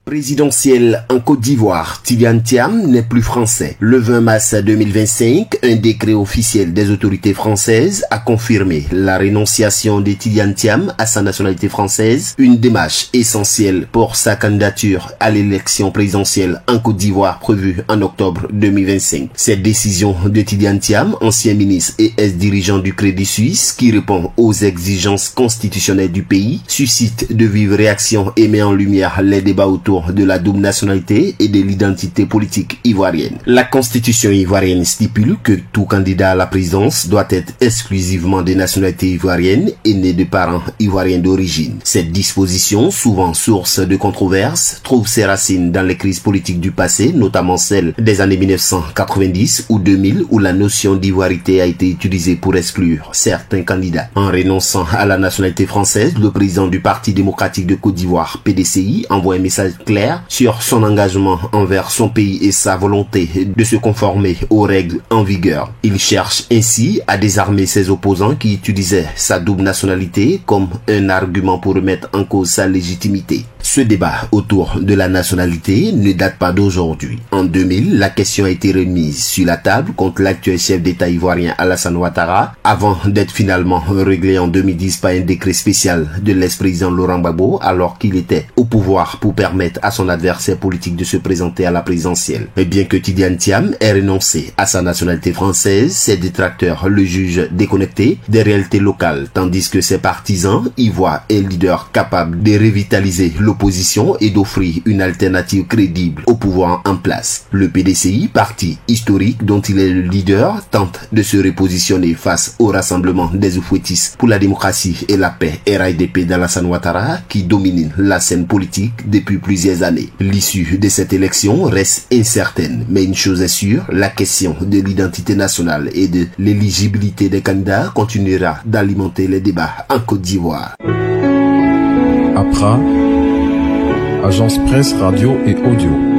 Présidentielle en Côte d'Ivoire, Tidjane Thiam n'est plus français. Le 20 mars 2025, un décret officiel des autorités françaises a confirmé la rénonciation de Tidjane Thiam à sa nationalité française, une démarche essentielle pour sa candidature à l'élection présidentielle en Côte d'Ivoire prévue en octobre 2025. Cette décision de Tidjane Thiam, ancien ministre et ex-dirigeant du Crédit Suisse, qui répond aux exigences constitutionnelles du pays, suscite de vives réactions et met en lumière les débats autour de la double nationalité et de l'identité politique ivoirienne. La constitution ivoirienne stipule que tout candidat à la présidence doit être exclusivement de nationalité ivoirienne et né de parents ivoiriens d'origine. Cette disposition, souvent source de controverses, trouve ses racines dans les crises politiques du passé, notamment celle des années 1990 ou 2000 où la notion d'ivoirité a été utilisée pour exclure certains candidats. En renonçant à la nationalité française, le président du Parti démocratique de Côte d'Ivoire, PDCI, envoie un message clair sur son engagement envers son pays et sa volonté de se conformer aux règles en vigueur. Il cherche ainsi à désarmer ses opposants qui utilisaient sa double nationalité comme un argument pour remettre en cause sa légitimité. Ce débat autour de la nationalité ne date pas d'aujourd'hui. En 2000, la question a été remise sur la table contre l'actuel chef d'État ivoirien Alassane Ouattara, avant d'être finalement réglé en 2010 par un décret spécial de l'ex-président Laurent Gbagbo, alors qu'il était au pouvoir pour permettre à son adversaire politique de se présenter à la présidentielle. Et bien que Tidjane Thiam ait renoncé à sa nationalité française, ses détracteurs le jugent déconnecté des réalités locales, tandis que ses partisans y voient un leader capable de revitaliser l'opposition et d'offrir une alternative crédible au pouvoir en place. Le PDCI, parti historique dont il est le leader, tente de se repositionner face au rassemblement des oufouettistes pour la démocratie et la paix RADP d'Alassane Ouattara qui domine la scène politique depuis plusieurs années. L'issue de cette élection reste incertaine, mais une chose est sûre, la question de l'identité nationale et de l'éligibilité des candidats continuera d'alimenter les débats en Côte d'Ivoire. Accra, Agence Presse Radio et Audio.